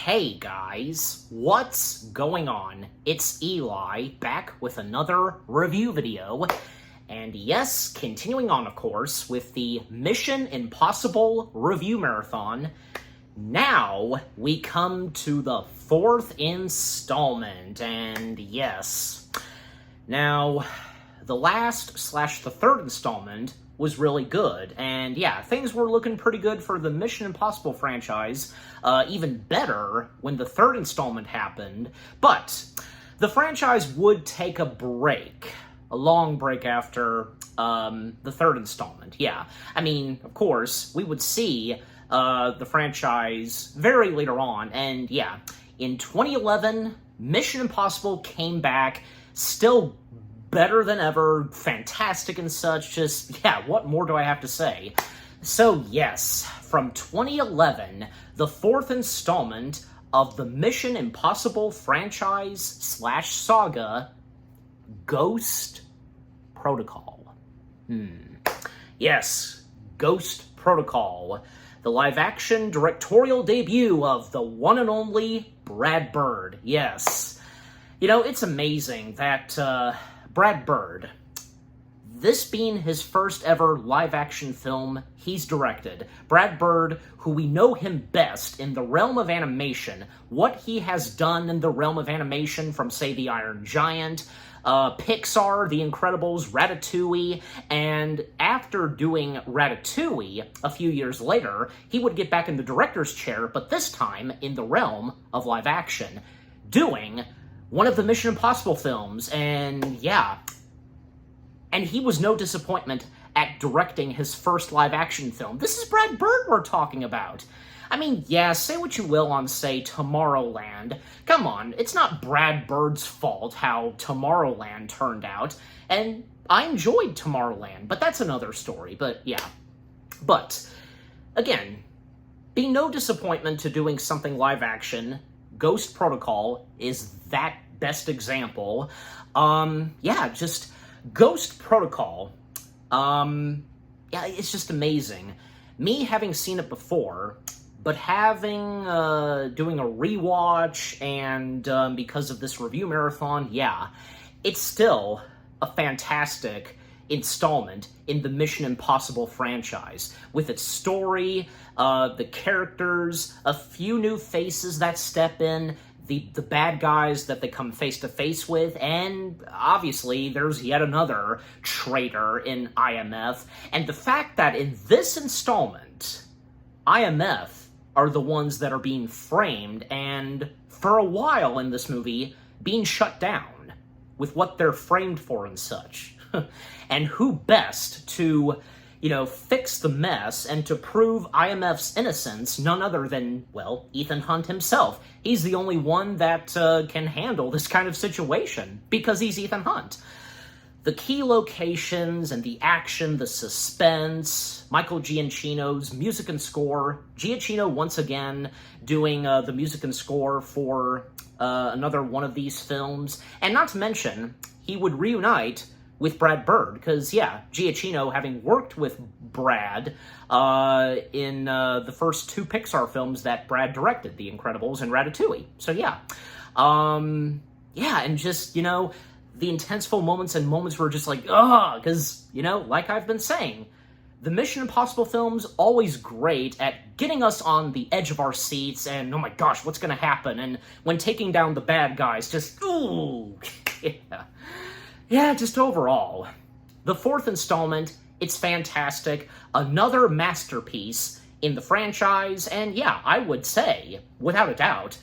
Hey guys, what's going on? It's Eli, back with another review video. And yes, continuing on, of course, with the Mission Impossible review marathon. Now, we come to the fourth installment, and yes. Now, the last/the third installment was really good, and yeah, things were looking pretty good for the Mission Impossible franchise, even better when the third installment happened, but the franchise would take a break, a long break after the third installment, yeah. I mean, of course, we would see the franchise very later on, and yeah, in 2011, Mission Impossible came back, still better than ever, fantastic and such, just, yeah, what more do I have to say? So yes, from 2011, the fourth installment of the Mission Impossible franchise/saga, Ghost Protocol. Yes, Ghost Protocol, the live-action directorial debut of the one and only Brad Bird, yes. You know, it's amazing that, Brad Bird, this being his first ever live-action film he's directed, Brad Bird, who we know him best in the realm of animation, what he has done in the realm of animation from, say, The Iron Giant, Pixar, The Incredibles, Ratatouille, and after doing Ratatouille a few years later, he would get back in the director's chair, but this time in the realm of live-action, doing one of the Mission Impossible films, and yeah. And he was no disappointment at directing his first live-action film. This is Brad Bird we're talking about. I mean, yeah, say what you will on, say, Tomorrowland. Come on, it's not Brad Bird's fault how Tomorrowland turned out, and I enjoyed Tomorrowland, but that's another story, but yeah. But, again, be no disappointment to doing something live-action. Ghost Protocol is that best example. Yeah, just Ghost Protocol. Yeah, it's just amazing. Me having seen it before, but having, doing a rewatch and, because of this review marathon, yeah, it's still a fantastic installment in the Mission Impossible franchise, with its story, the characters, a few new faces that step in, the bad guys that they come face-to-face with, and obviously there's yet another traitor in IMF, and the fact that in this installment, IMF are the ones that are being framed, and for a while in this movie, being shut down with what they're framed for and such. And who best to, you know, fix the mess and to prove IMF's innocence? None other than, well, Ethan Hunt himself. He's the only one that can handle this kind of situation, because he's Ethan Hunt. The key locations and the action, the suspense, Michael Giacchino's music and score. Giacchino, once again, doing the music and score for another one of these films. And not to mention, he would reunite with Brad Bird, because, yeah, Giacchino, having worked with Brad in the first two Pixar films that Brad directed, The Incredibles and Ratatouille. So, yeah. Yeah, and just, you know, the intenseful moments and moments were just like, ugh, because, you know, like I've been saying, the Mission Impossible films always great at getting us on the edge of our seats and, oh my gosh, what's going to happen? And when taking down the bad guys, just, ooh, yeah. Yeah, just overall. The fourth installment, it's fantastic. Another masterpiece in the franchise, and yeah, I would say, without a doubt,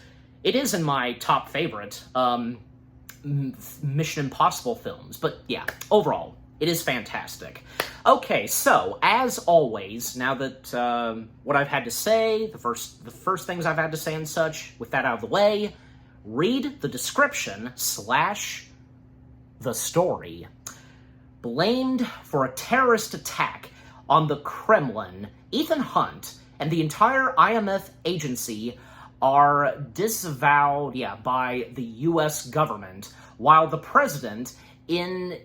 it is in my top favorite Mission Impossible films. But yeah, overall, it is fantastic. Okay, so, as always, now that what I've had to say, the first things I've had to say and such, with that out of the way, read the description / the story. Blamed for a terrorist attack on the Kremlin, Ethan Hunt and the entire IMF agency are disavowed, by the U.S. government, while the president inditates,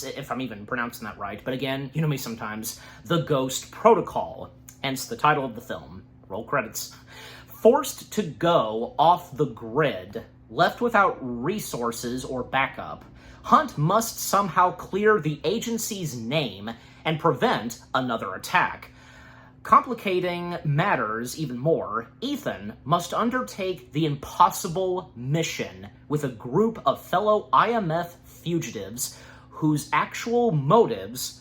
if I'm even pronouncing that right, but again, you know me sometimes, the Ghost Protocol, hence the title of the film. Roll credits. Forced to go off the grid, left without resources or backup, Hunt must somehow clear the agency's name and prevent another attack. Complicating matters even more, Ethan must undertake the impossible mission with a group of fellow IMF fugitives whose actual motives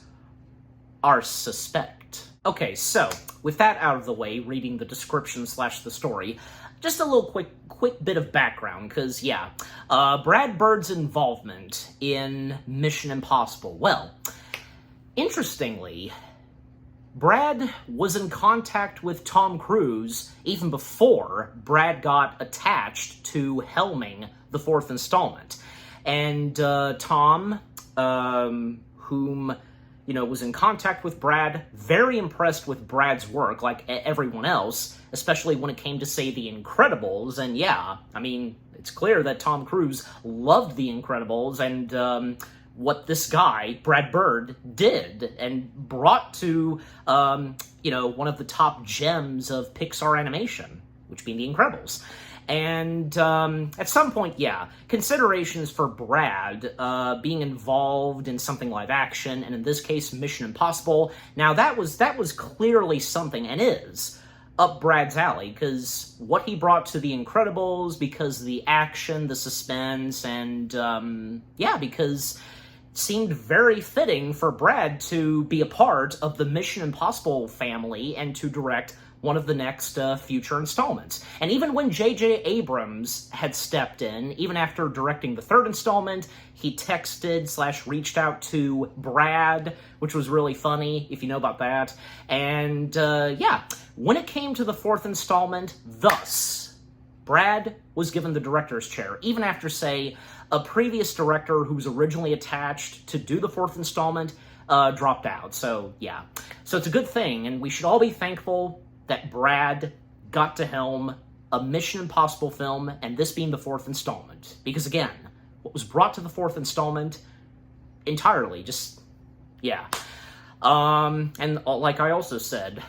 are suspect. Okay, so, with that out of the way, reading the description / the story, just a little quick bit of background, because, yeah, Brad Bird's involvement in Mission Impossible. Well, interestingly, Brad was in contact with Tom Cruise even before Brad got attached to helming the fourth installment. And Tom, whom, was in contact with Brad, very impressed with Brad's work, like everyone else, especially when it came to, say, The Incredibles. And yeah, I mean, it's clear that Tom Cruise loved The Incredibles and what this guy, Brad Bird, did and brought to, one of the top gems of Pixar animation, which being The Incredibles. And at some point, yeah, considerations for Brad being involved in something live action, and in this case, Mission Impossible. Now, that was clearly something, and is, up Brad's alley, because what he brought to The Incredibles, because the action, the suspense, and, because seemed very fitting for Brad to be a part of the Mission Impossible family and to direct one of the next future installments. And even when J.J. Abrams had stepped in, even after directing the third installment, he texted / reached out to Brad, which was really funny, if you know about that. And, when it came to the fourth installment, thus, Brad was given the director's chair, even after, say, a previous director who was originally attached to do the fourth installment dropped out. So, yeah. So it's a good thing, and we should all be thankful that Brad got to helm a Mission Impossible film, and this being the fourth installment. Because, again, what was brought to the fourth installment entirely, just, yeah. And like I also said,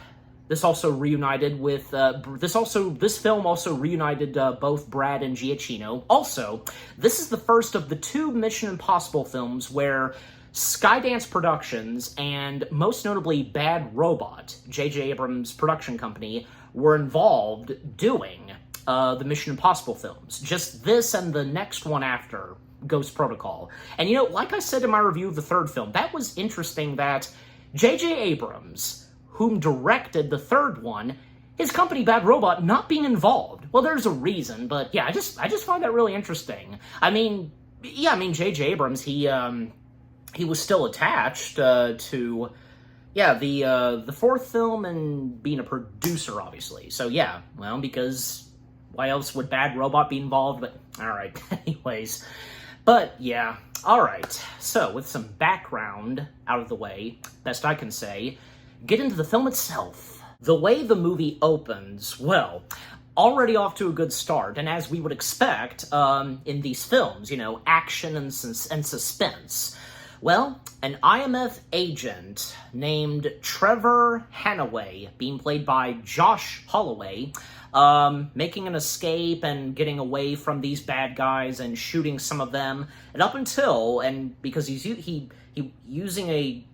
this also reunited with, this film also reunited both Brad and Giacchino. Also, this is the first of the two Mission Impossible films where Skydance Productions and, most notably, Bad Robot, J.J. Abrams' production company, were involved doing the Mission Impossible films. Just this and the next one after, Ghost Protocol. And, like I said in my review of the third film, that was interesting that J.J. Abrams, whom directed the third one, his company Bad Robot not being involved. Well, there's a reason, but yeah, I just find that really interesting. I mean, J.J. Abrams, he was still attached to the fourth film and being a producer, obviously. So yeah, well, because why else would Bad Robot be involved? But all right, anyways. But yeah, all right. So with some background out of the way, best I can say, get into the film itself. The way the movie opens, well, already off to a good start, and as we would expect in these films, action and suspense. Well, an IMF agent named Trevor Hannaway, being played by Josh Holloway, making an escape and getting away from these bad guys and shooting some of them, and up until, and because he's using a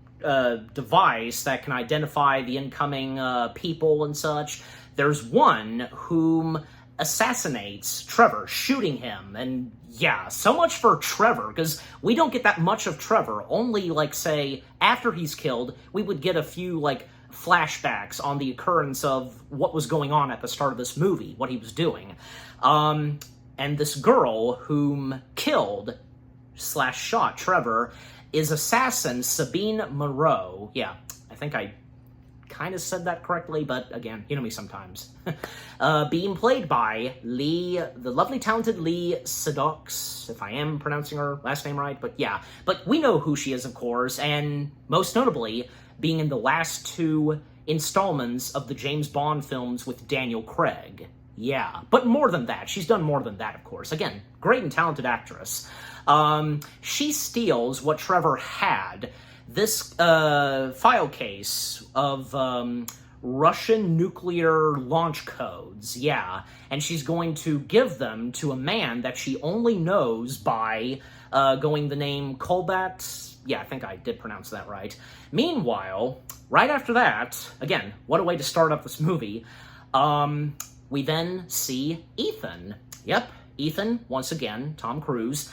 device that can identify the incoming people and such, there's one whom assassinates Trevor, shooting him. And yeah, so much for Trevor, because we don't get that much of Trevor. Only, say, after he's killed, we would get a few, flashbacks on the occurrence of what was going on at the start of this movie, what he was doing. And this girl whom killed / shot Trevor is assassin Sabine Moreau. Yeah, I think I kind of said that correctly, but again, you know me sometimes. Being played by the lovely, talented Lee Sedux, if I am pronouncing her last name right, but yeah. But we know who she is, of course, and most notably, being in the last two installments of the James Bond films with Daniel Craig. Yeah, but more than that. She's done more than that, of course. Again, great and talented actress. She steals what Trevor had, this file case of Russian nuclear launch codes, yeah, and she's going to give them to a man that she only knows by going the name Kolbat. Yeah, I think I did pronounce that right. Meanwhile, right after that, again, what a way to start up this movie, we then see Ethan. Yep, Ethan, once again, Tom Cruise.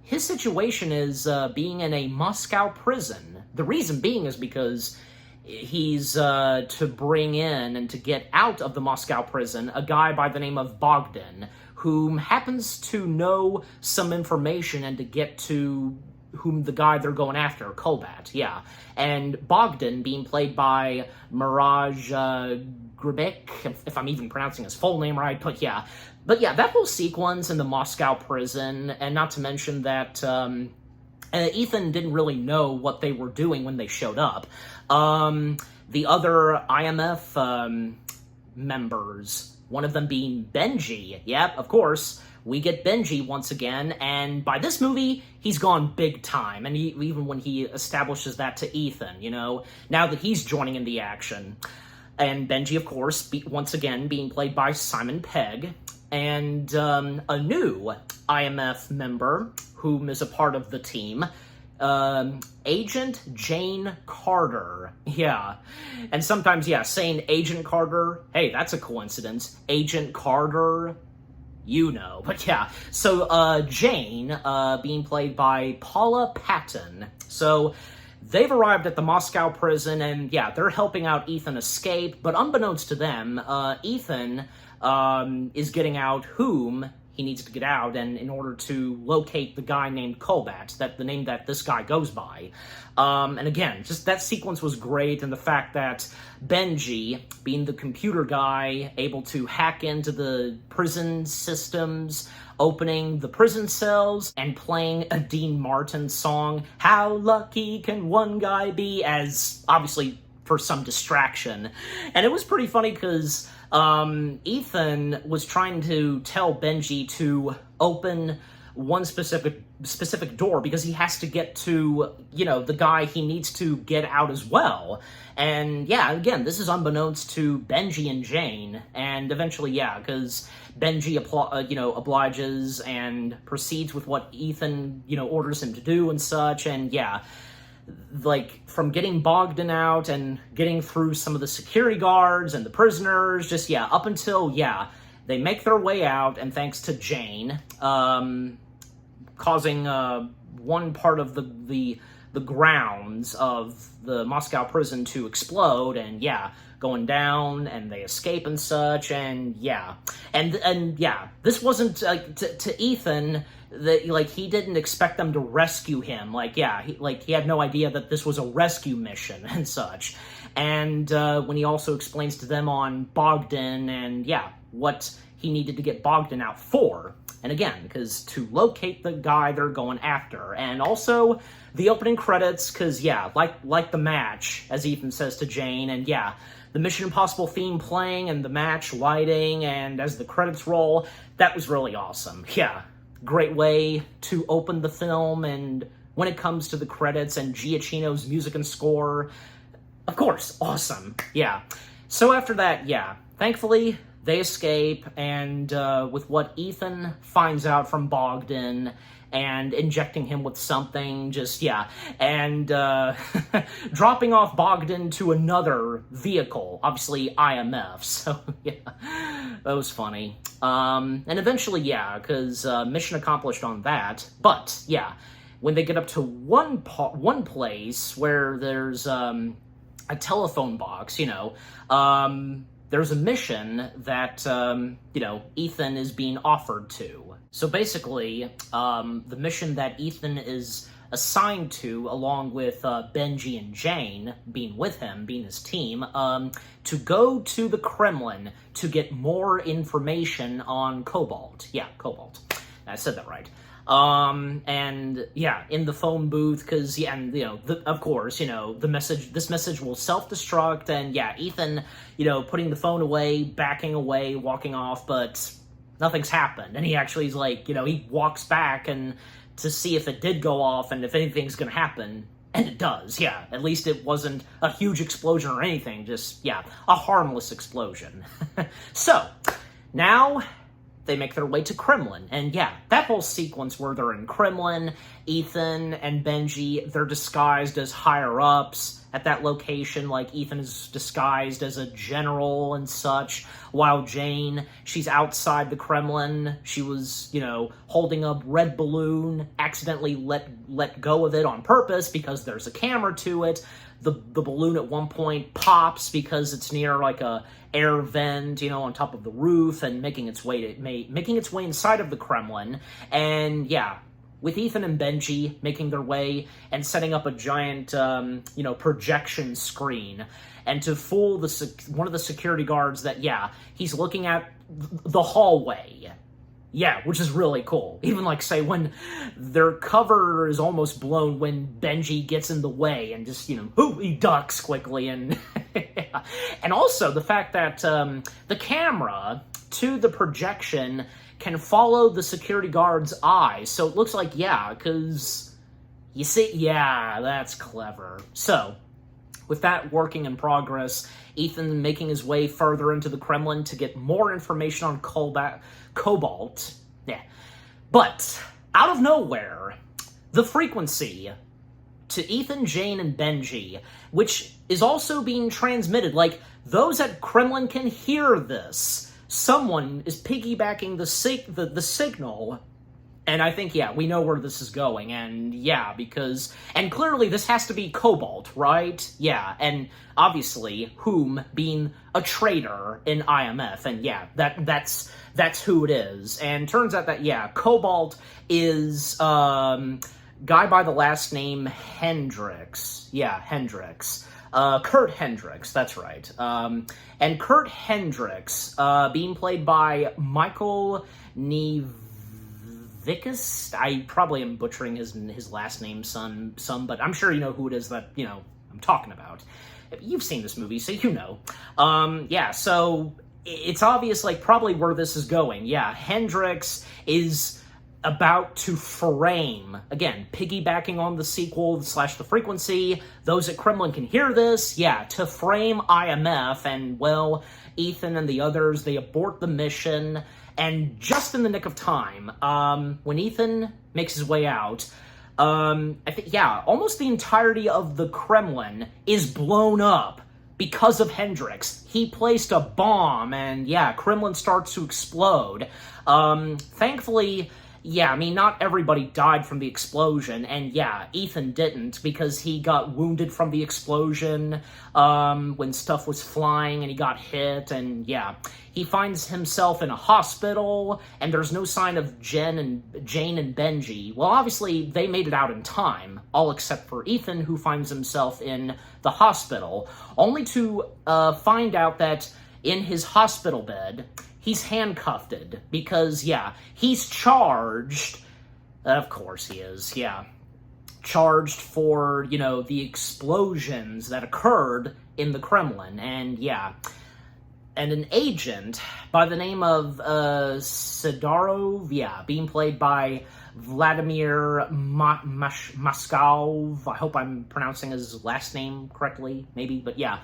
His situation is being in a Moscow prison. The reason being is because he's to bring in and to get out of the Moscow prison a guy by the name of Bogdan, whom happens to know some information and to get to whom the guy they're going after, Kolbat, yeah. And Bogdan being played by Miraj Gribek, if I'm even pronouncing his full name right, but yeah. But yeah, that whole sequence in the Moscow prison, and not to mention that Ethan didn't really know what they were doing when they showed up. The other IMF members, one of them being Benji. Yep, of course, we get Benji once again, and by this movie, he's gone big time, and even when he establishes that to Ethan, you know, now that he's joining in the action. And Benji, of course, once again being played by Simon Pegg, and a new IMF member, whom is a part of the team, Agent Jane Carter. Yeah. And sometimes, yeah, saying Agent Carter, hey, that's a coincidence. Agent Carter, you know. But yeah, so Jane being played by Paula Patton. So they've arrived at the Moscow prison, and yeah, they're helping out Ethan escape, but unbeknownst to them, Ethan is getting out whom he needs to get out, and in order to locate the guy named Kolbat, that the name that this guy goes by. And again, just that sequence was great, and the fact that Benji, being the computer guy, able to hack into the prison systems, opening the prison cells, and playing a Dean Martin song, How Lucky Can One Guy Be, as obviously for some distraction. And it was pretty funny because Ethan was trying to tell Benji to open one specific door because he has to get to, you know, the guy he needs to get out as well. And yeah, again, this is unbeknownst to Benji and Jane, and eventually, yeah, because Benji, obliges and proceeds with what Ethan, orders him to do and such, and yeah, like, from getting Bogdan out and getting through some of the security guards and the prisoners, just, yeah, up until, yeah, they make their way out, and thanks to Jane, causing one part of the grounds of the Moscow prison to explode, and yeah, going down, and they escape and such, and yeah, and yeah, this wasn't like to Ethan that, like, he didn't expect them to rescue him, like, yeah, he had no idea that this was a rescue mission and such, and when he also explains to them on Bogdan and yeah, what he needed to get Bogdan out for. And again, because to locate the guy they're going after. And also, the opening credits, because, yeah, like the match, as Ethan says to Jane, and yeah, the Mission Impossible theme playing, and the match lighting, and as the credits roll, that was really awesome. Yeah, great way to open the film, and when it comes to the credits and Giacchino's music and score, of course, awesome. Yeah. So after that, yeah, thankfully, they escape, and with what Ethan finds out from Bogdan and injecting him with something, just, yeah, and dropping off Bogdan to another vehicle, obviously IMF, so yeah, that was funny. And eventually, yeah, because mission accomplished on that, but yeah, when they get up to one place where there's a telephone box, there's a mission that, Ethan is being offered to. So basically, the mission that Ethan is assigned to, along with Benji and Jane being with him, being his team, to go to the Kremlin to get more information on Cobalt. Yeah, Cobalt. I said that right. And yeah, in the phone booth, because, yeah, and, of course, this message will self-destruct, and yeah, Ethan, putting the phone away, backing away, walking off, but nothing's happened, and he actually is like, he walks back and to see if it did go off and if anything's gonna happen, And it does, yeah. At least it wasn't a huge explosion or anything, just, yeah, a harmless explosion. So, now they make their way to Kremlin, and yeah, that whole sequence where they're in Kremlin, Ethan and Benji, they're disguised as higher-ups at that location, like Ethan is disguised as a general and such, while Jane, she's outside the Kremlin. She was, holding a red balloon, accidentally let go of it on purpose because there's a camera to it. The balloon at one point pops because it's near like a air vent, on top of the roof, and making its way inside of the Kremlin. And yeah, with Ethan and Benji making their way and setting up a giant, projection screen, and to fool one of the security guards that, yeah, he's looking at the hallway. Yeah, which is really cool. Even, say, when their cover is almost blown when Benji gets in the way and just, he ducks quickly. And and also the fact that the camera to the projection can follow the security guard's eyes. So it looks like, yeah, because you see, yeah, that's clever. So, with that working in progress, Ethan making his way further into the Kremlin to get more information on Cobalt. Yeah. But, out of nowhere, the frequency to Ethan, Jane, and Benji, which is also being transmitted, those at Kremlin can hear this. Someone is piggybacking the signal. And I think, yeah, we know where this is going, and yeah, and clearly this has to be Cobalt, right? Yeah, and obviously, Whom being a traitor in IMF, and yeah, that's who it is. And turns out that, yeah, Cobalt is, guy by the last name Hendricks. Yeah, Hendricks. Kurt Hendricks, that's right. And Kurt Hendricks, being played by Michael Nevicus. I probably am butchering his last name some, but I'm sure you know who it is that, I'm talking about. You've seen this movie, so you know. Yeah, so it's obvious, probably where this is going. Yeah, Hendricks is about to frame, again, piggybacking on the sequel / the frequency, those at Kremlin can hear this, yeah, to frame IMF, and, well, Ethan and the others, they abort the mission, and just in the nick of time, when Ethan makes his way out, I think, yeah, almost the entirety of the Kremlin is blown up because of Hendricks. He placed a bomb, and yeah, Kremlin starts to explode. Thankfully, yeah, I mean, not everybody died from the explosion, and yeah, Ethan didn't, because he got wounded from the explosion, when stuff was flying, and he got hit, and yeah, he finds himself in a hospital, and there's no sign of Jane and Benji. Well, obviously, they made it out in time, all except for Ethan, who finds himself in the hospital, only to find out that in his hospital bed, he's handcuffed because, yeah, he's charged. Of course he is, yeah. Charged for, the explosions that occurred in the Kremlin. And, yeah. And an agent by the name of Sidorov, yeah, being played by Vladimir Moskov. I hope I'm pronouncing his last name correctly, maybe, but yeah.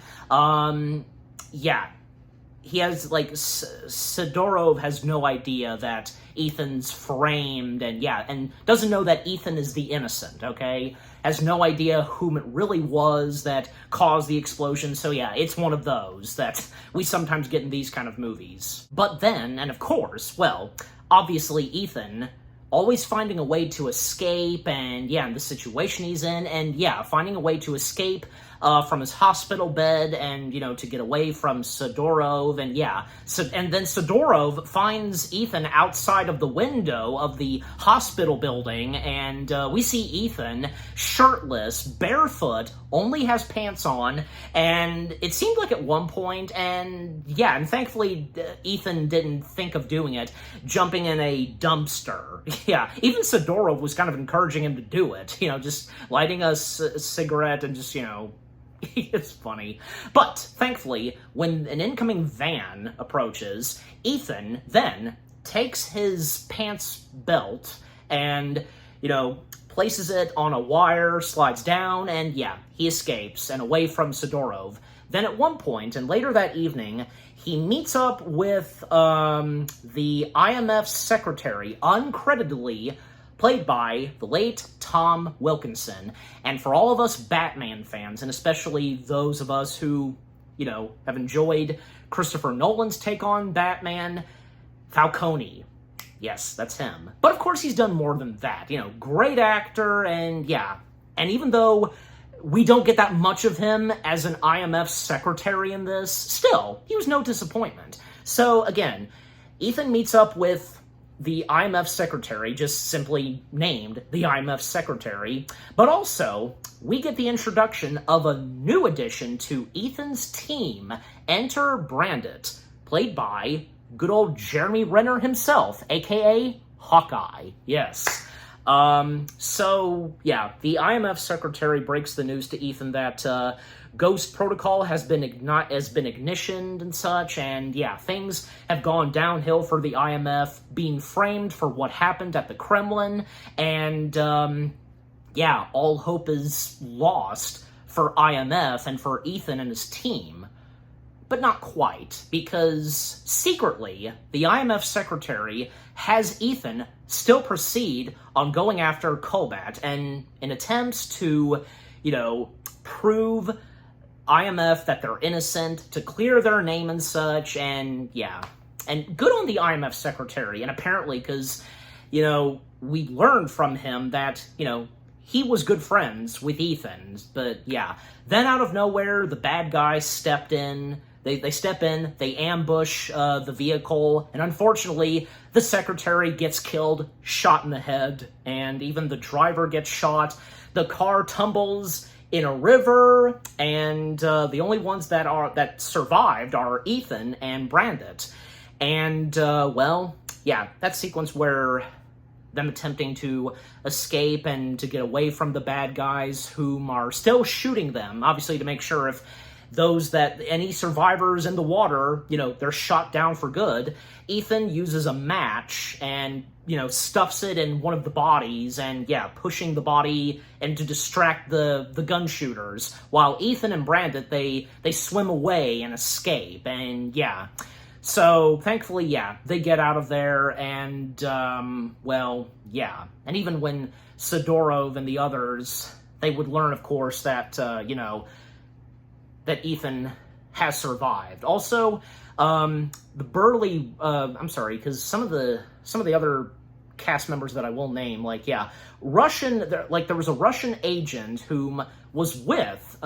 Yeah. He has, Sidorov has no idea that Ethan's framed, and yeah, and doesn't know that Ethan is the innocent, okay? Has no idea whom it really was that caused the explosion, so yeah, it's one of those that we sometimes get in these kind of movies. But then, and of course, well, obviously Ethan always finding a way to escape, and yeah, and the situation he's in, and yeah, finding a way to escape from his hospital bed, and, to get away from Sidorov, and yeah, and then Sidorov finds Ethan outside of the window of the hospital building, and we see Ethan shirtless, barefoot, only has pants on, and it seemed like at one point, and yeah, and thankfully Ethan didn't think of doing it, jumping in a dumpster. Yeah, even Sidorov was kind of encouraging him to do it, just lighting a cigarette and just, it's funny. But, thankfully, when an incoming van approaches, Ethan then takes his pants belt and, places it on a wire, slides down, and yeah, he escapes and away from Sidorov. Then at one point, and later that evening, he meets up with the IMF secretary, uncreditedly, played by the late Tom Wilkinson. And for all of us Batman fans, and especially those of us who, you know, have enjoyed Christopher Nolan's take on Batman, Falcone. Yes, that's him. But of course he's done more than that. You know, great actor, and yeah. And even though we don't get that much of him as an IMF secretary in this, still, he was no disappointment. So again, Ethan meets up with the IMF secretary, just simply named the IMF secretary, but also we get the introduction of a new addition to Ethan's team. Enter Brandit, played by good old Jeremy Renner himself, aka Hawkeye. Yes. So, yeah, the IMF secretary breaks the news to Ethan that Ghost Protocol has been ignitioned and such, and yeah, things have gone downhill for the IMF, being framed for what happened at the Kremlin, and yeah, all hope is lost for IMF and for Ethan and his team. But not quite, because secretly, the IMF secretary has Ethan still proceed on going after Kobat, and in attempts to, you know, prove IMF that they're innocent, to clear their name and such, and yeah. And good on the IMF secretary, and apparently, because, you know, we learned from him that, you know, he was good friends with Ethan, but yeah. Then out of nowhere, the bad guys stepped in. They step in, they ambush the vehicle, and unfortunately, the secretary gets killed, shot in the head, and even the driver gets shot. The car tumbles in a river, and the only ones that survived are Ethan and Brandit. And, well, yeah, that sequence where them attempting to escape and to get away from the bad guys whom are still shooting them, obviously to make sure if any survivors in the water, you know, they're shot down for good. Ethan uses a match and, you know, stuffs it in one of the bodies and, yeah, pushing the body and to distract the gun shooters. While Ethan and Brandit, they swim away and escape, and, yeah. So, thankfully, yeah, they get out of there, and, well, yeah. And even when Sidorov and the others, they would learn, of course, that, you know, that Ethan has survived. Also, the burly, I'm sorry, because some of the other cast members that I will name, like, yeah, there was a Russian agent whom was with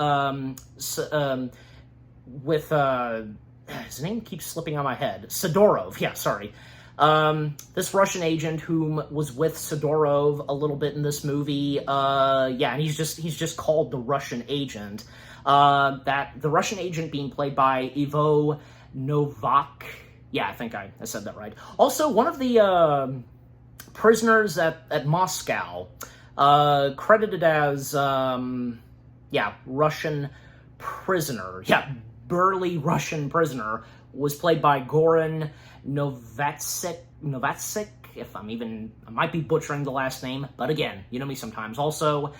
his name keeps slipping on my head, Sidorov, yeah, sorry. This Russian agent whom was with Sidorov a little bit in this movie, yeah, and he's just called the Russian agent. That the Russian agent being played by Ivo Novak. Yeah, I think I said that right. Also, one of the prisoners at Moscow, credited as, yeah, Russian prisoner. Yeah, burly Russian prisoner, was played by Goran Novatsik, if I might be butchering the last name, but again, you know me sometimes. Also,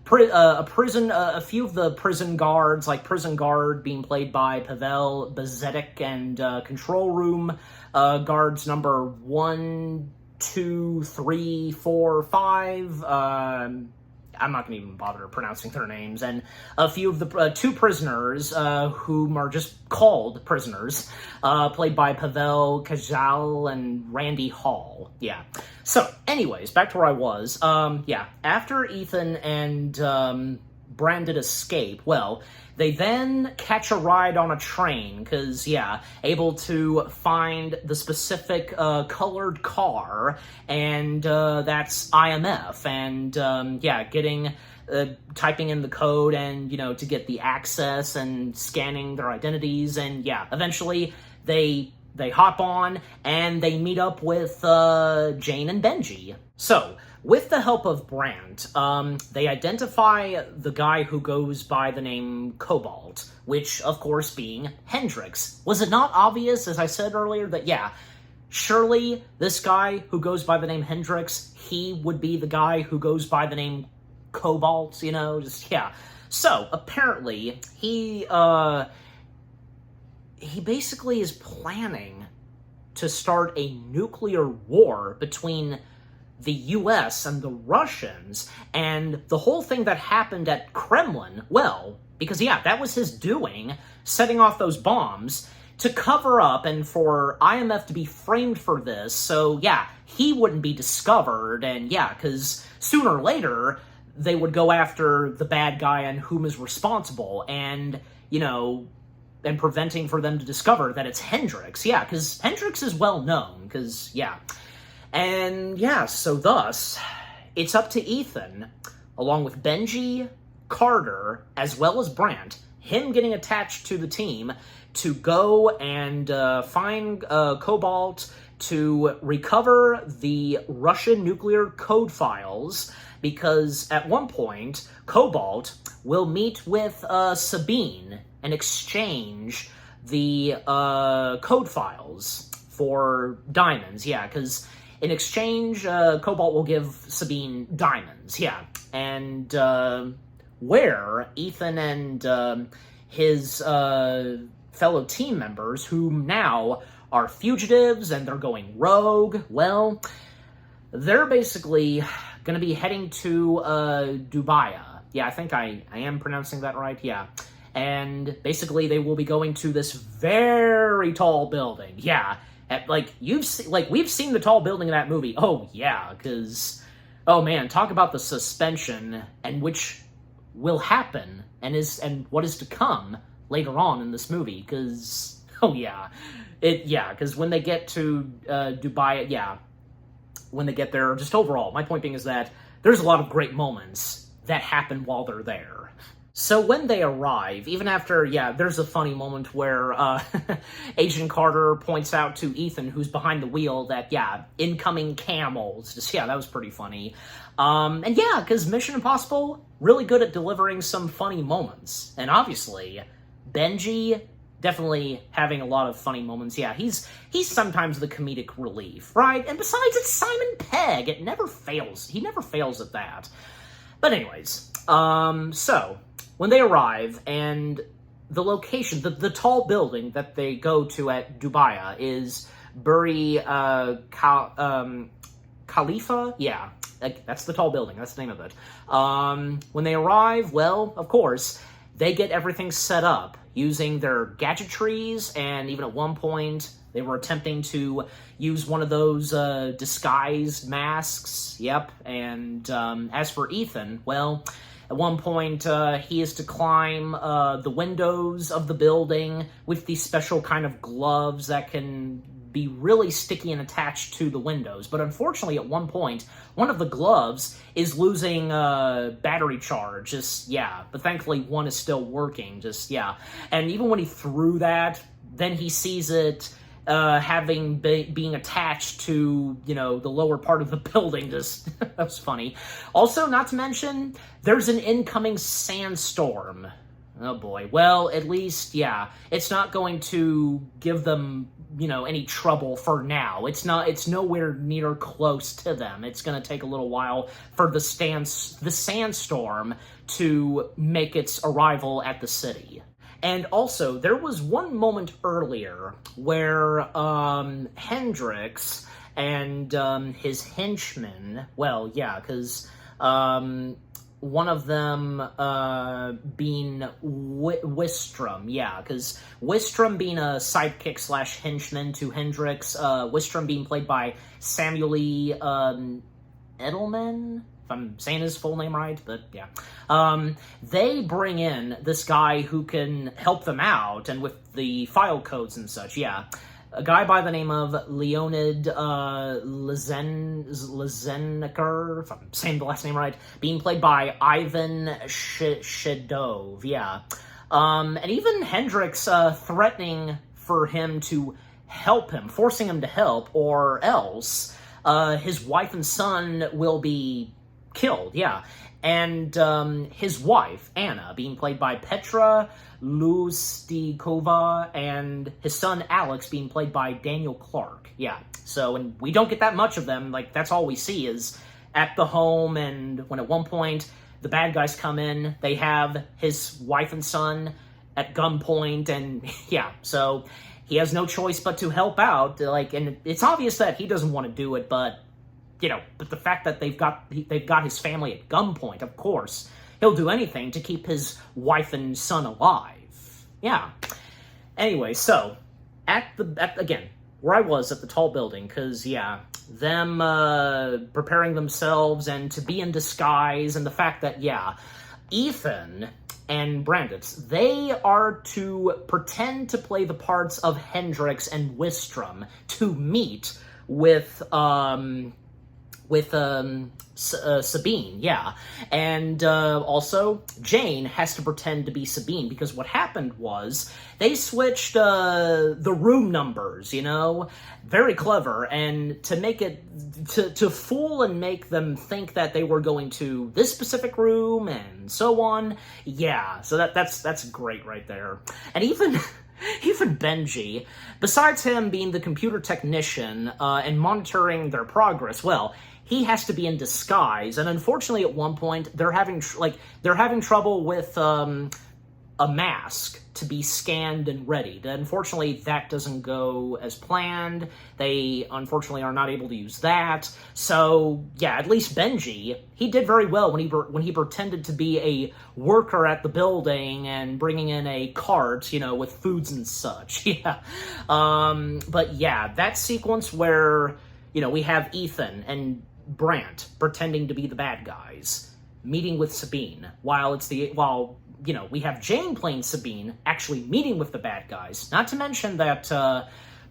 a few of the prison guards, like Prison Guard being played by Pavel Bezedik, and Control Room guards number 1, 2, 3, 4, 5. I'm not going to even bother pronouncing their names. And a few of the two prisoners, whom are just called prisoners, played by Pavel Kajal and Randy Hall. Yeah. So, anyways, back to where I was. Yeah, after Ethan and Brandit escape, well, they then catch a ride on a train, because, yeah, able to find the specific colored car, and that's IMF, and, yeah, typing in the code and, you know, to get the access and scanning their identities, and, yeah, eventually they hop on, and they meet up with Jane and Benji. So, with the help of Brandt, they identify the guy who goes by the name Cobalt, which, of course, being Hendrix. Was it not obvious, as I said earlier, that, yeah, surely this guy who goes by the name Hendrix, he would be the guy who goes by the name Cobalt, you know, just, yeah. So, apparently, he basically is planning to start a nuclear war between the US and the Russians, and the whole thing that happened at Kremlin, well, because, yeah, that was his doing, setting off those bombs, to cover up and for IMF to be framed for this, so, yeah, he wouldn't be discovered, and, yeah, because sooner or later, they would go after the bad guy and whom is responsible, and, you know, and preventing for them to discover that it's Hendrix. Yeah, because Hendrix is well known, because, yeah. And, yeah, so thus, it's up to Ethan, along with Benji, Carter, as well as Brandt, him getting attached to the team, to go and find Cobalt, to recover the Russian nuclear code files, because at one point, Cobalt will meet with Sabine and exchange the code files for diamonds, yeah, because in exchange, Cobalt will give Sabine diamonds, yeah, and where Ethan and his fellow team members, who now are fugitives and they're going rogue, well, they're basically going to be heading to Dubai. Yeah, I think I am pronouncing that right, yeah. And basically they will be going to this very tall building, yeah. We've seen the tall building in that movie. Oh, yeah, because, oh man, talk about the suspension and which will happen and what is to come later on in this movie, because, oh yeah, because when they get to Dubai, yeah, when they get there, just overall, my point being is that there's a lot of great moments that happen while they're there. So when they arrive, even after, yeah, there's a funny moment where Agent Carter points out to Ethan, who's behind the wheel, that, yeah, incoming camels. Just, yeah, that was pretty funny. And yeah, because Mission Impossible, really good at delivering some funny moments. And obviously, Benji, definitely having a lot of funny moments. Yeah, he's sometimes the comedic relief, right? And besides, it's Simon Pegg. It never fails. He never fails at that. But anyways, so when they arrive, and the location, the tall building that they go to at Dubai is Burj Khalifa? Yeah, that's the tall building. That's the name of it. When they arrive, well, of course, they get everything set up using their gadgetries, and even at one point, they were attempting to use one of those disguised masks. Yep, and as for Ethan, well, at one point, he is to climb the windows of the building with these special kind of gloves that can be really sticky and attached to the windows. But unfortunately, at one point, one of the gloves is losing battery charge. Just, yeah. But thankfully, one is still working. Just, yeah. And even when he threw that, then he sees it being attached to, you know, the lower part of the building. Just, that was funny. Also, not to mention, there's an incoming sandstorm. Oh boy. Well, at least, yeah, it's not going to give them, you know, any trouble for now. It's nowhere near close to them. It's going to take a little while for the sandstorm to make its arrival at the city. And also, there was one moment earlier where Hendrix and his henchmen, well, yeah, because one of them being Wistrom, yeah, because Wistrom being a sidekick slash henchman to Hendrix, Wistrom being played by Samuel E. Edelman, if I'm saying his full name right, but yeah. They bring in this guy who can help them out, and with the file codes and such, yeah. A guy by the name of Leonid Lezeneker, if I'm saying the last name right, being played by Ivan Shedov, yeah. And even Hendrix threatening for him to help him, forcing him to help, or else his wife and son will be killed, yeah. And his wife, Anna, being played by Petra Lustikova, and his son, Alex, being played by Daniel Clark, yeah. So, and we don't get that much of them. Like, that's all we see is at the home, and when at one point the bad guys come in, they have his wife and son at gunpoint, and yeah, so he has no choice but to help out. Like, and it's obvious that he doesn't want to do it, but but the fact that they've got his family at gunpoint, of course, he'll do anything to keep his wife and son alive. Yeah. Anyway, so again, where I was at the tall building, because yeah, them preparing themselves and to be in disguise, and the fact that yeah, Ethan and Brandis, they are to pretend to play the parts of Hendrix and Wistrom to meet with Sabine, yeah. And also, Jane has to pretend to be Sabine, because what happened was they switched the room numbers, very clever, and to make it, to fool and make them think that they were going to this specific room and so on. Yeah, so that's great right there. And even Benji, besides him being the computer technician and monitoring their progress, well, he has to be in disguise, and unfortunately, at one point, they're having trouble with a mask to be scanned and readied. Unfortunately, that doesn't go as planned. They unfortunately are not able to use that. So yeah, at least Benji, he did very well when he pretended to be a worker at the building and bringing in a cart, with foods and such. Yeah, but yeah, that sequence where we have Ethan and Brandt pretending to be the bad guys, meeting with Sabine, while we have Jane playing Sabine, actually meeting with the bad guys. Not to mention that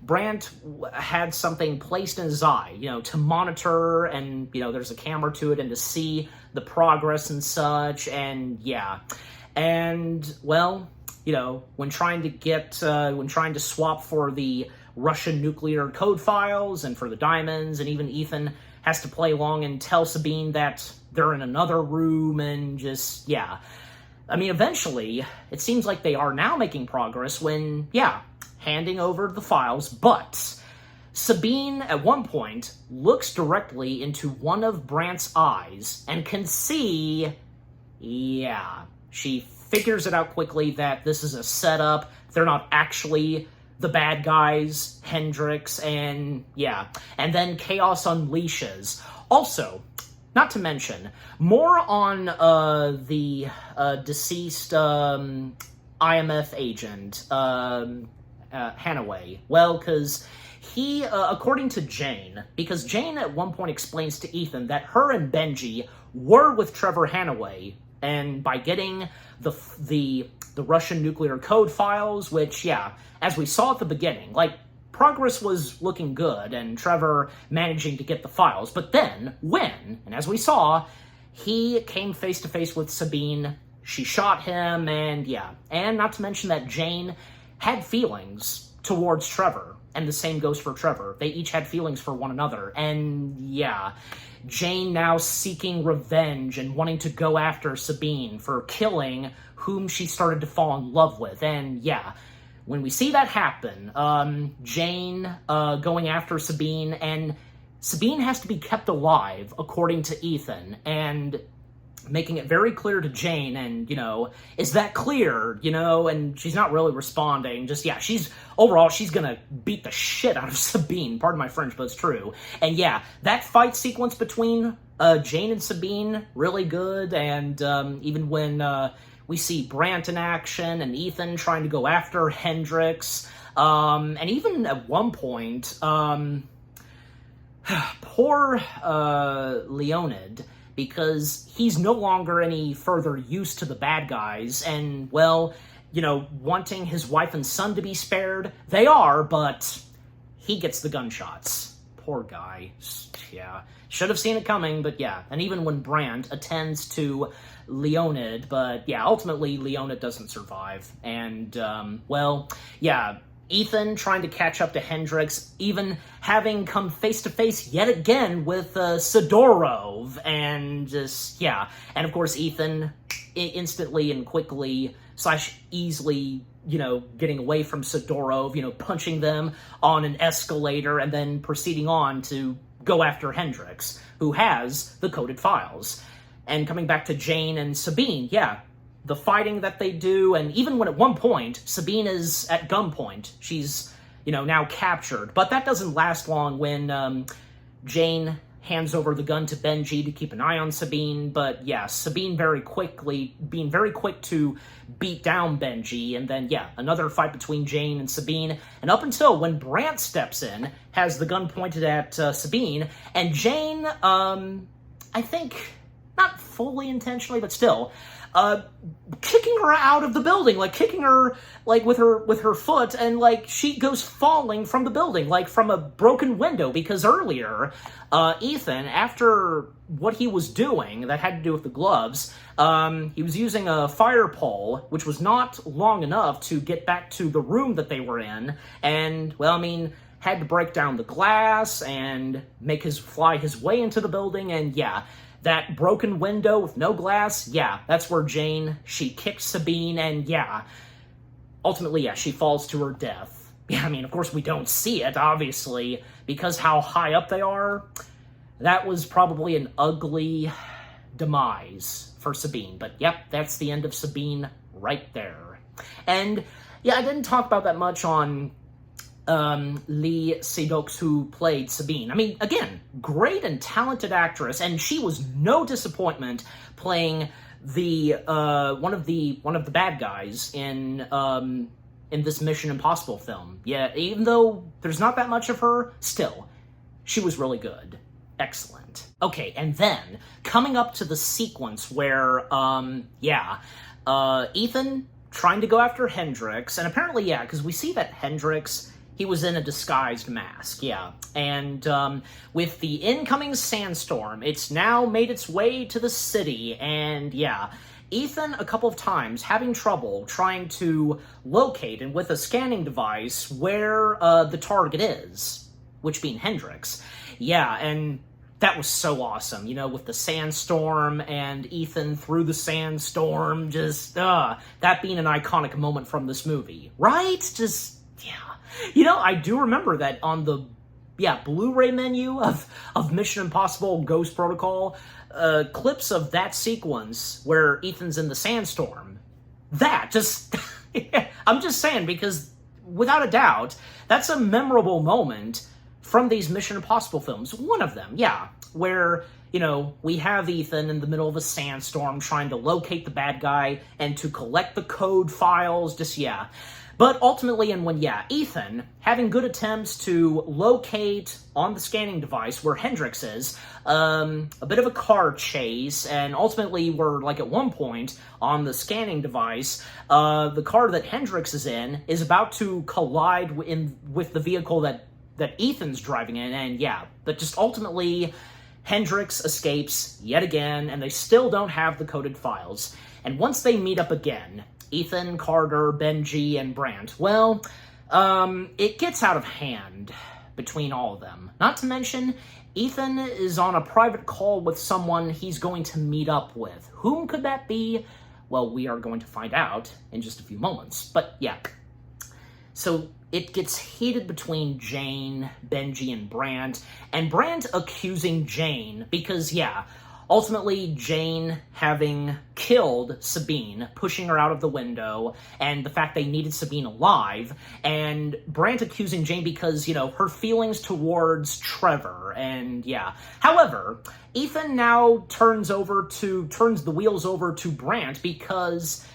Brandt had something placed in his eye, to monitor, and there's a camera to it, and to see the progress and such, and yeah. And well, when trying to swap for the Russian nuclear code files and for the diamonds, and even Ethan has to play along and tell Sabine that they're in another room, and just, yeah. I mean, eventually, it seems like they are now making progress when, yeah, handing over the files, but Sabine, at one point, looks directly into one of Brandt's eyes and can see, yeah, she figures it out quickly that this is a setup. They're not actually the bad guys, Hendrix, and yeah. And then Chaos unleashes. Also, not to mention, more on the deceased IMF agent, Hanaway. Well, because he, according to Jane, because Jane at one point explains to Ethan that her and Benji were with Trevor Hanaway, and by getting the Russian nuclear code files, which, yeah, as we saw at the beginning, like, progress was looking good, and Trevor managing to get the files, but then, and as we saw, he came face-to-face with Sabine, she shot him, and yeah, and not to mention that Jane had feelings towards Trevor, and the same goes for Trevor. They each had feelings for one another, and yeah, Jane now seeking revenge and wanting to go after Sabine for killing whom she started to fall in love with, and yeah, when we see that happen, Jane going after Sabine, and Sabine has to be kept alive, according to Ethan, and making it very clear to Jane, and, is that clear, and she's not really responding, just, yeah, overall, she's gonna beat the shit out of Sabine, pardon my French, but it's true, and yeah, that fight sequence between Jane and Sabine, really good, and even when we see Brandt in action, and Ethan trying to go after Hendrix, and even at one point, poor Leonid, because he's no longer any further use to the bad guys, and, well, wanting his wife and son to be spared, they are, but he gets the gunshots. Poor guy. Yeah. Should have seen it coming, but yeah. And even when Brandt attends to Leonid, but yeah, ultimately Leonid doesn't survive. And, well, yeah, Ethan trying to catch up to Hendrix, even having come face-to-face yet again with Sidorov, and just, yeah. And of course, Ethan instantly and quickly / easily, getting away from Sidorov, punching them on an escalator and then proceeding on to go after Hendricks, who has the coded files. And coming back to Jane and Sabine, yeah, the fighting that they do, and even when at one point, Sabine is at gunpoint, she's, now captured. But that doesn't last long when Jane hands over the gun to Benji to keep an eye on Sabine. But yeah, Sabine being very quick to beat down Benji, and then yeah, another fight between Jane and Sabine, and up until when Brandt steps in, has the gun pointed at Sabine, and Jane, I think, not fully intentionally, but still, kicking her out of the building, kicking her, with her foot, and, she goes falling from the building, from a broken window, because earlier, Ethan, after what he was doing that had to do with the gloves, he was using a fire pole, which was not long enough to get back to the room that they were in, and, had to break down the glass and fly his way into the building, and yeah, that broken window with no glass, yeah, that's where Jane, she kicks Sabine, and yeah, ultimately, yeah, she falls to her death. Yeah, of course we don't see it, obviously, because how high up they are. That was probably an ugly demise for Sabine, but yep, that's the end of Sabine right there. And yeah, I didn't talk about that much on Lee Sedok, who played Sabine. Again, great and talented actress, and she was no disappointment playing the one of the bad guys in this Mission Impossible film. Yeah, even though there's not that much of her, still, she was really good. Excellent. Okay, and then coming up to the sequence where Ethan trying to go after Hendricks, and apparently, yeah, because we see that Hendricks, he was in a disguised mask, yeah. And with the incoming sandstorm, it's now made its way to the city, and yeah, Ethan, a couple of times, having trouble trying to locate, and with a scanning device, where the target is, which being Hendricks. Yeah, and that was so awesome, with the sandstorm and Ethan through the sandstorm, just, that being an iconic moment from this movie, right? Just, yeah. I do remember that on the, Blu-ray menu of Mission Impossible Ghost Protocol, clips of that sequence where Ethan's in the sandstorm. That, just, I'm just saying, because without a doubt, that's a memorable moment from these Mission Impossible films. One of them, yeah, where, we have Ethan in the middle of a sandstorm trying to locate the bad guy and to collect the code files, just, yeah. But ultimately, and when, Ethan, having good attempts to locate on the scanning device where Hendricks is, a bit of a car chase, and ultimately we're, at one point on the scanning device, the car that Hendricks is in is about to collide with the vehicle that Ethan's driving in, and yeah, but just ultimately, Hendricks escapes yet again, and they still don't have the coded files. And once they meet up again, Ethan, Carter, Benji, and Brandt, well, it gets out of hand between all of them. Not to mention, Ethan is on a private call with someone he's going to meet up with. Whom could that be? Well, we are going to find out in just a few moments. But yeah, so it gets heated between Jane, Benji, and Brandt accusing Jane because, yeah, ultimately, Jane having killed Sabine, pushing her out of the window, and the fact they needed Sabine alive, and Brandt accusing Jane because, her feelings towards Trevor, and yeah. However, Ethan now turns the wheels over to Brandt because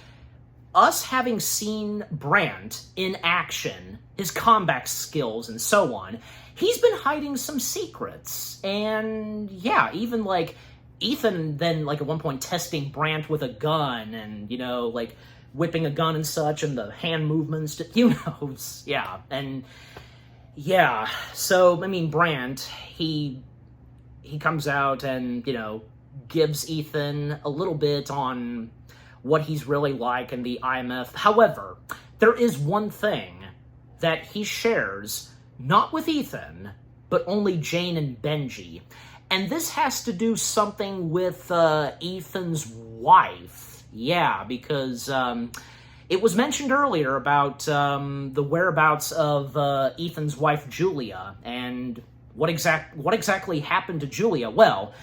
us having seen Brandt in action, his combat skills and so on, he's been hiding some secrets, and yeah, even Ethan then, at one point, testing Brandt with a gun and, whipping a gun and such, and the hand movements, yeah. And, yeah, so, Brandt, he comes out and, gives Ethan a little bit on what he's really like in the IMF. However, there is one thing that he shares, not with Ethan, but only Jane and Benji. And this has to do something with Ethan's wife. Yeah, because it was mentioned earlier about the whereabouts of Ethan's wife Julia, and what exactly happened to Julia. Well,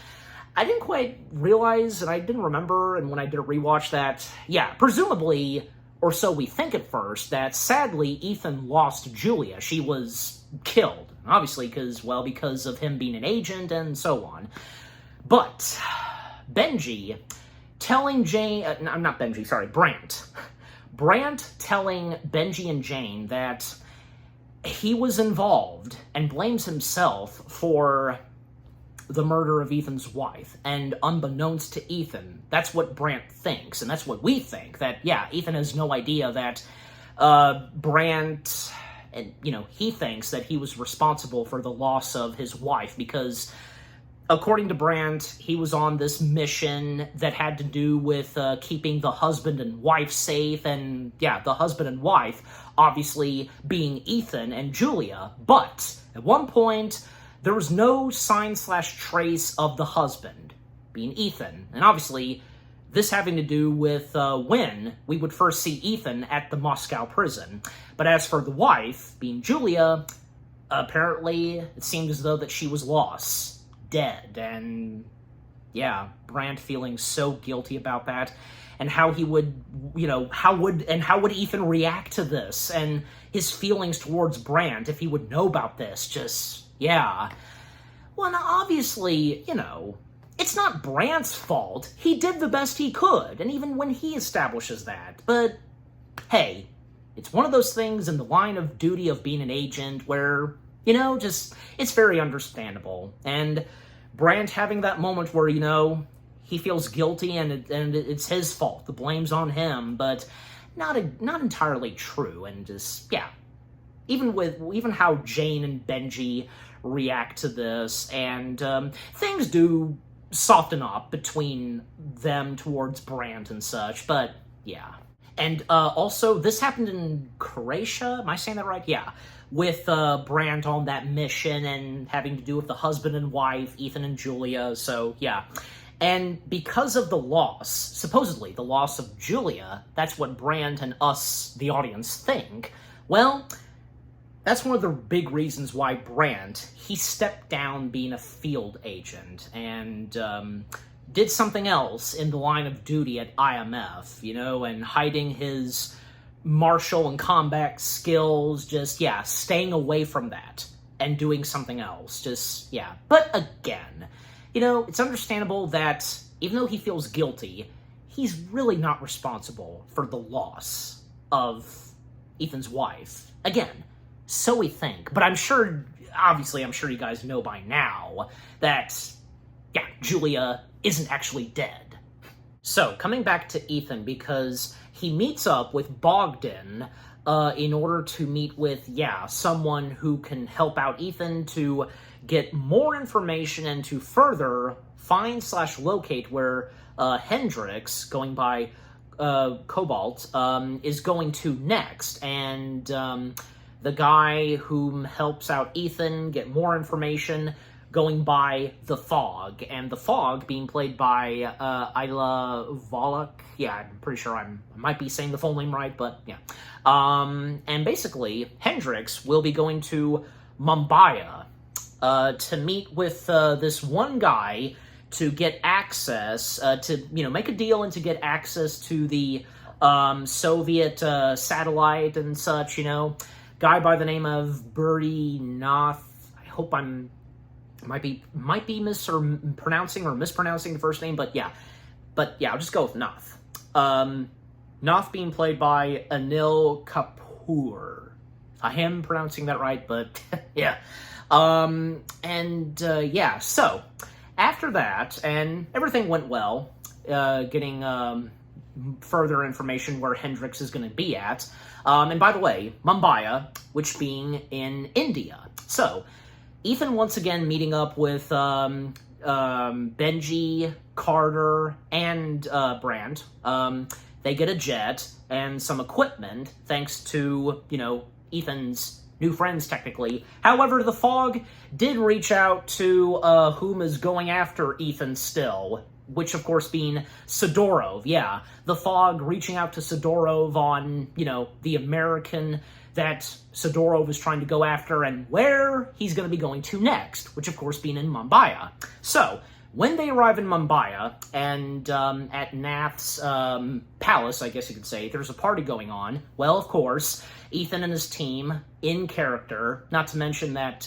I didn't quite realize, and I didn't remember, and when I did a rewatch that, yeah, presumably, or so we think at first, that sadly Ethan lost Julia. She was killed, obviously because of him being an agent and so on. But Benji telling Brandt telling Benji and Jane that he was involved and blames himself for the murder of Ethan's wife, and unbeknownst to Ethan, that's what Brandt thinks, and that's what we think, that, yeah, Ethan has no idea that Brandt, and, he thinks that he was responsible for the loss of his wife, because according to Brandt, he was on this mission that had to do with keeping the husband and wife safe, and, yeah, the husband and wife obviously being Ethan and Julia, but at one point, there was no sign/trace of the husband, being Ethan, and obviously, this having to do with when we would first see Ethan at the Moscow prison. But as for the wife, being Julia, apparently it seemed as though that she was lost, dead, and yeah, Brandt feeling so guilty about that, and how he would, how would Ethan react to this, and his feelings towards Brandt if he would know about this, just, yeah. Well, now, obviously, it's not Brandt's fault. He did the best he could, and even when he establishes that, but hey, it's one of those things in the line of duty of being an agent where, it's very understandable, and Brandt having that moment where, he feels guilty and it's his fault, the blame's on him, but not entirely true, and just, yeah. Even how Jane and Benji react to this, and things do soften up between them towards Brandt and such, but yeah. And also, this happened in Croatia, am I saying that right? Yeah. With Brandt on that mission and having to do with the husband and wife, Ethan and Julia, so yeah. And because of the loss, supposedly the loss of Julia, that's what Brandt and us, the audience, think, well, that's one of the big reasons why Brandt, he stepped down being a field agent and did something else in the line of duty at IMF, and hiding his martial and combat skills, just, yeah, staying away from that and doing something else, just, yeah. But again, it's understandable that even though he feels guilty, he's really not responsible for the loss of Ethan's wife. Again, so we think, but I'm sure you guys know by now that, yeah, Julia isn't actually dead. So, coming back to Ethan, because he meets up with Bogdan in order to meet with, yeah, someone who can help out Ethan to get more information and to further find/locate where Hendrix, going by Cobalt, is going to next, and the guy whom helps out Ethan get more information going by The Fog, and The Fog being played by Ilya Volok. Yeah, I'm pretty sure I might be saying the full name right, but yeah. And basically, Hendrix will be going to Mumbai to meet with this one guy to get access, to, make a deal and to get access to the Soviet satellite and such, Guy by the name of Buri Nath. I hope might be mispronouncing the first name, but yeah, I'll just go with Nath. Nath being played by Anil Kapoor. I am pronouncing that right, but yeah. Yeah, so after that, and everything went well, getting further information where Hendrix is going to be at. And by the way, Mumbai, which being in India. So, Ethan once again meeting up with Benji, Carter, and Brandt. They get a jet and some equipment, thanks to, Ethan's new friends, technically. However, the Fog did reach out to whom is going after Ethan still, which of course being Sidorov, yeah. The Fog reaching out to Sidorov on, the American that Sidorov is trying to go after and where he's going to be going to next, which of course being in Mumbai. So, when they arrive in Mumbai, and at Nath's palace, I guess you could say, there's a party going on. Well, of course, Ethan and his team, in character, not to mention that,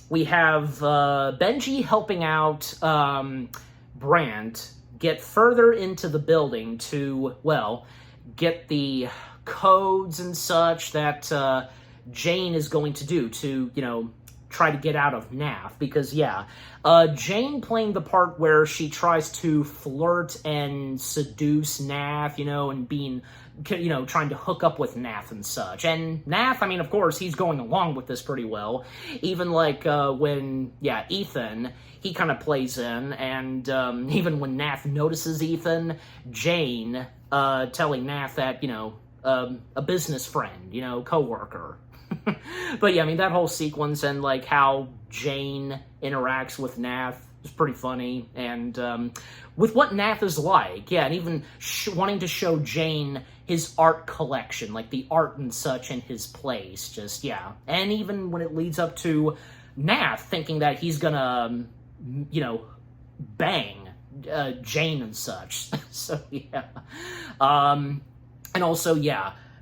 we have Benji helping out Brandt get further into the building to, well, get the codes and such that Jane is going to do to, try to get out of Nath, because, Jane playing the part where she tries to flirt and seduce Nath, and being, trying to hook up with Nath and such. And Nath, I mean, of course, he's going along with this pretty well. Even like when, Ethan, he kind of plays in, and even when Nath notices Ethan, Jane telling Nath that, a business friend, co-worker. But yeah, I mean, that whole sequence and like how Jane interacts with Nath is pretty funny, and with what Nath is like, and even wanting to show Jane his art collection, like the art and such in his place, and even when it leads up to Nath thinking that he's gonna, bang Jane and such. So yeah, and also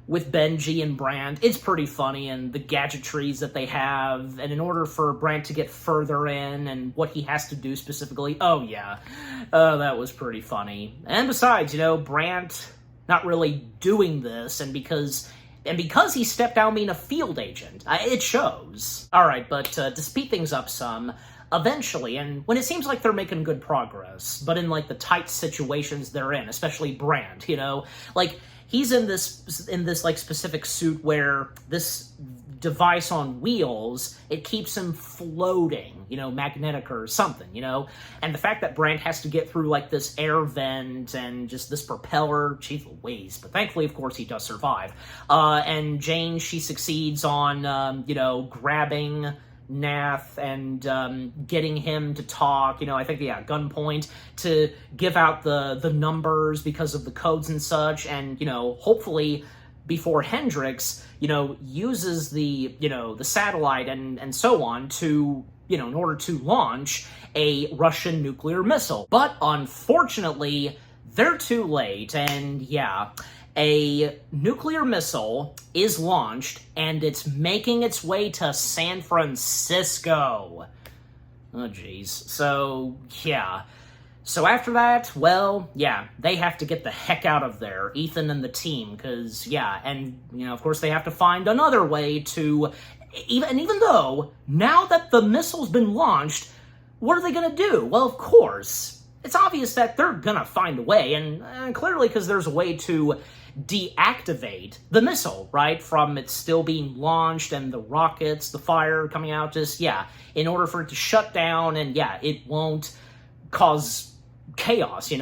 with Benji and Brandt, it's pretty funny, and the gadgetries that they have, and in order for Brandt to get further in, and what he has to do specifically, that was pretty funny. And besides, Brandt not really doing this, and because he stepped down being a field agent, it shows. Alright, but to speed things up some, eventually, and when it seems like they're making good progress, but in like the tight situations they're in, especially Brandt, like, he's in this like specific suit where this device on wheels, it keeps him floating, magnetic or something, and the fact that Brandt has to get through like this air vent and just this propeller, Chief Louise, but thankfully, of course, he does survive. And Jane, she succeeds on, grabbing Nath and getting him to talk, I think, gunpoint, to give out the numbers because of the codes and such, and, hopefully before Hendrix, uses the satellite and so on to, in order to launch a Russian nuclear missile. But unfortunately, they're too late, and a nuclear missile is launched, and it's making its way to San Francisco. Oh, jeez. So, So after that, well, they have to get the heck out of there, Ethan and the team, because, and, of course, they have to find another way to, even though, now that the missile's been launched, what are they gonna do? Well, of course, it's obvious that they're gonna find a way, and clearly because there's a way to deactivate the missile, right, from it still being launched and the rockets, the fire coming out, in order for it to shut down, and it won't cause chaos,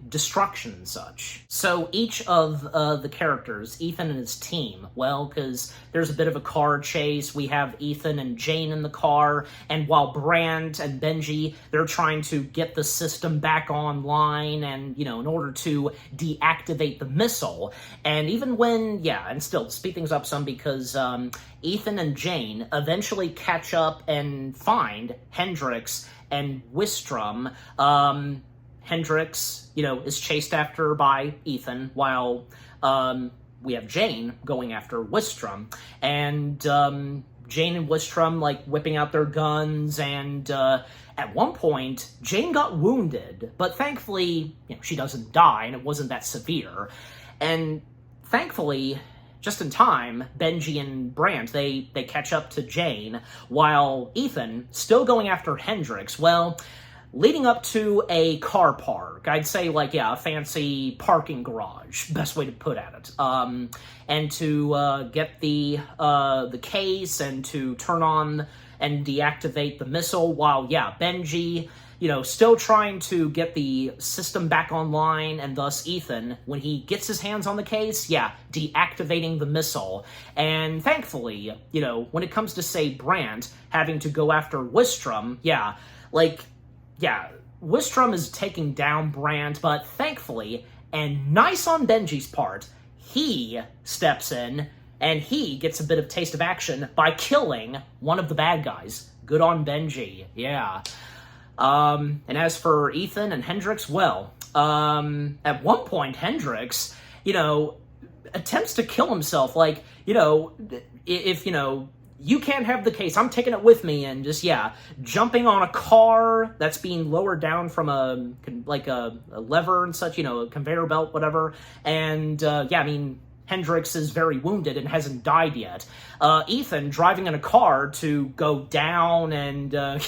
destruction and such. So each of the characters, Ethan and his team, well, because there's a bit of a car chase, we have Ethan and Jane in the car, and while Brandt and Benji, they're trying to get the system back online and, in order to deactivate the missile. And even when, and still, to speed things up some, because Ethan and Jane eventually catch up and find Hendrix and Wistrom. Hendrix, is chased after by Ethan, while we have Jane going after Wistrom, and Jane and Wistrom, like, whipping out their guns, and at one point, Jane got wounded, but thankfully, she doesn't die, and it wasn't that severe, and thankfully, just in time, Benji and Brandt, they catch up to Jane, while Ethan, still going after Hendrix, well, leading up to a car park. I'd say, like, a fancy parking garage, best way to put at it. And to get the case and to turn on and deactivate the missile, while, Benji, still trying to get the system back online, and thus Ethan, when he gets his hands on the case, deactivating the missile. And thankfully, when it comes to, say, Brandt having to go after Wistrom, Wistrom is taking down Brandt, but thankfully, and nice on Benji's part, he steps in, and he gets a bit of taste of action by killing one of the bad guys. Good on Benji, yeah. And as for Ethan and Hendrix, well, at one point, Hendrix, attempts to kill himself, like, if, you can't have the case, I'm taking it with me, and just, jumping on a car that's being lowered down from a lever and such, a conveyor belt, whatever, and, Hendrix is very wounded and hasn't died yet. Ethan driving in a car to go down, and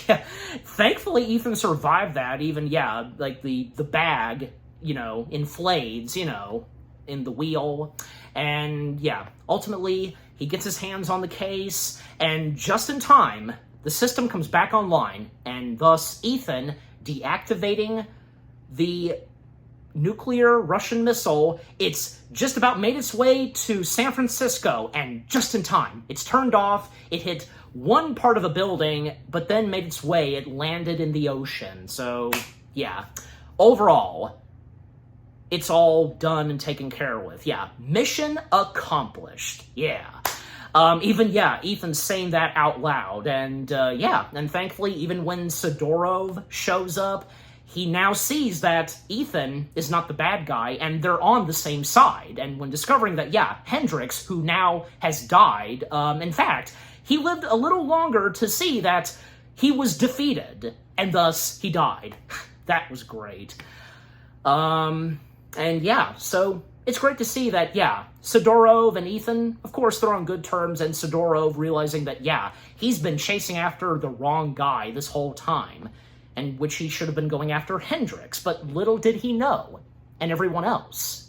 thankfully Ethan survived that. Even the bag, inflates, in the wheel, and ultimately he gets his hands on the case, and just in time, the system comes back online, and thus Ethan deactivating the nuclear Russian missile. It's just about made its way to San Francisco, and just in time. It's turned off, it hit one part of a building, but then made its way, it landed in the ocean. So, overall, it's all done and taken care with. Mission accomplished. Ethan's saying that out loud, and and thankfully, even when Sidorov shows up, he now sees that Ethan is not the bad guy, and they're on the same side. And when discovering that, Hendrix, who now has died, in fact, he lived a little longer to see that he was defeated, and thus he died. That was great. So it's great to see that, Sidorov and Ethan, of course, they're on good terms, and Sidorov realizing that, he's been chasing after the wrong guy this whole time, and which he should have been going after Hendrix, but little did he know, and everyone else.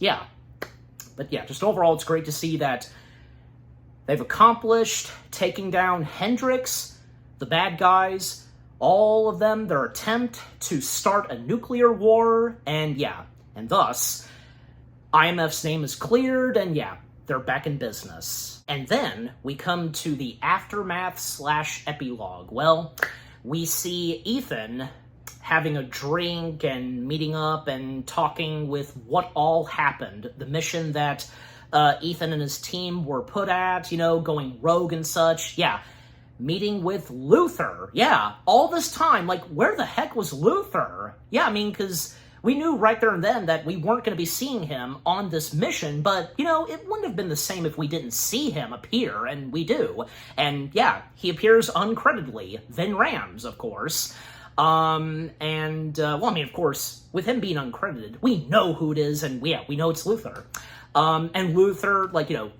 But just overall, it's great to see that they've accomplished taking down Hendrix, the bad guys, all of them, their attempt to start a nuclear war, and thus, IMF's name is cleared, and they're back in business. And then we come to the aftermath/epilogue. Well, we see Ethan having a drink and meeting up and talking with what all happened. The mission that Ethan and his team were put at, going rogue and such. Meeting with Luther. All this time, where the heck was Luther? Because we knew right there and then that we weren't going to be seeing him on this mission, but, it wouldn't have been the same if we didn't see him appear, and we do. And, he appears uncreditedly. Vin Rams, of course. Of course, with him being uncredited, we know who it is, and, we know it's Luther. And Luther,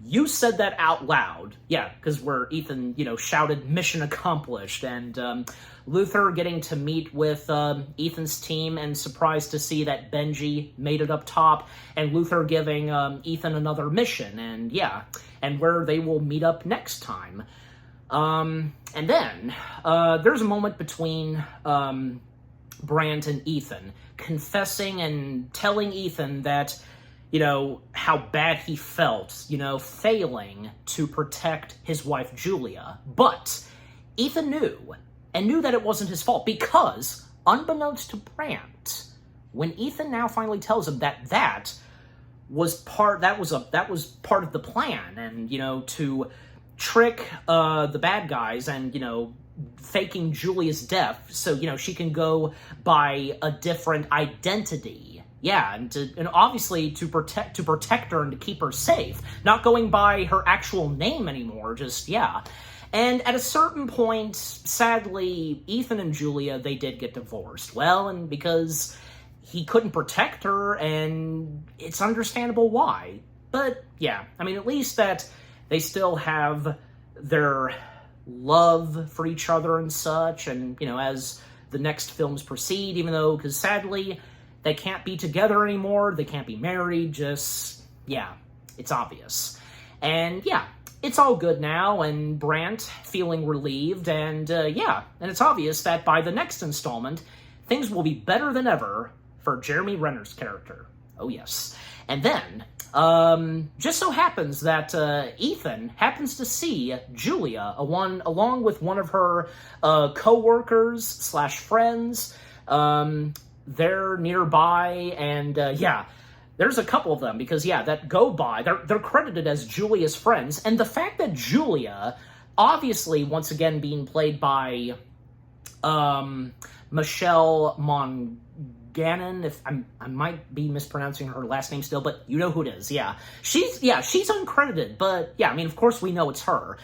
you said that out loud. Because where Ethan, shouted, "Mission accomplished," and, Luther getting to meet with Ethan's team and surprised to see that Benji made it up top, and Luther giving Ethan another mission, and and where they will meet up next time. And then there's a moment between Brandt and Ethan confessing and telling Ethan that, how bad he felt, failing to protect his wife Julia. But Ethan knew that it wasn't his fault, because, unbeknownst to Brandt, when Ethan now finally tells him that was part of the plan, and, to trick the bad guys and, faking Julia's death so, she can go by a different identity. And obviously to protect her and to keep her safe, not going by her actual name anymore, just, And at a certain point, sadly, Ethan and Julia, they did get divorced. Well, and because he couldn't protect her, and it's understandable why. But, at least that they still have their love for each other and such, and, as the next films proceed, even though, because sadly, they can't be together anymore, they can't be married, just, it's obvious. And, it's all good now, and Brandt feeling relieved, and, and it's obvious that by the next installment, things will be better than ever for Jeremy Renner's character. Oh, yes. And then, just so happens that Ethan happens to see Julia, along with one of her co-workers / friends, they're nearby, and yeah, there's a couple of them, because yeah, that go by, they're credited as Julia's friends, and the fact that Julia, obviously, once again being played by Michelle Monaghan, if I might be mispronouncing her last name still, but you know who it is, yeah. She's uncredited, but yeah, I mean, of course we know it's her.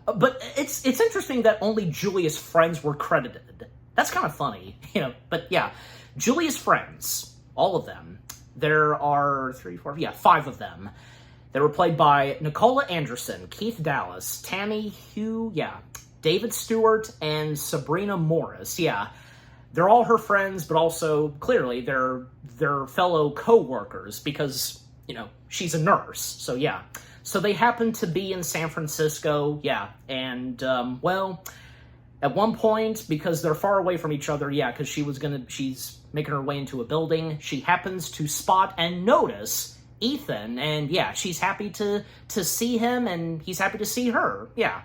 But it's interesting that only Julia's friends were credited. That's kind of funny, you know, but yeah. Julia's friends, all of them. There are 5 of them. They were played by Nicola Anderson, Keith Dallas, Tammy Hugh, yeah, David Stewart, and Sabrina Morris, yeah. They're all her friends, but also, clearly, they're fellow co-workers, because, you know, she's a nurse, so yeah. So they happen to be in San Francisco, yeah, and, well, at one point, because they're far away from each other, yeah, because she's making her way into a building, she happens to spot and notice Ethan, and yeah, she's happy to see him, and he's happy to see her, yeah.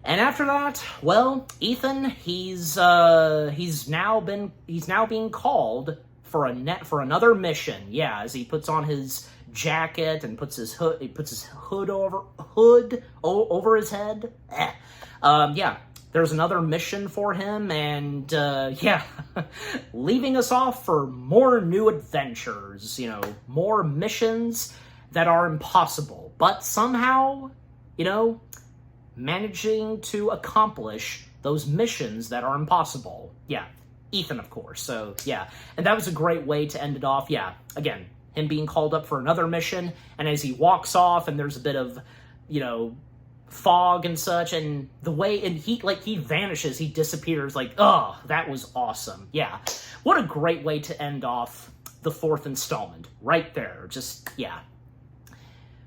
And after that, well, Ethan, he's now being called for another mission, yeah, as he puts on his jacket and puts his hood over his head. Yeah. There's another mission for him, and, yeah, leaving us off for more new adventures, you know, more missions that are impossible, but somehow, you know, managing to accomplish those missions that are impossible. Yeah, Ethan, of course, so, yeah, and that was a great way to end it off, yeah, again, him being called up for another mission, and as he walks off, and there's a bit of, you know, fog and such, and the way, and he vanishes, he disappears, like, oh, that was awesome. Yeah, what a great way to end off the 4th installment, right there, just, yeah.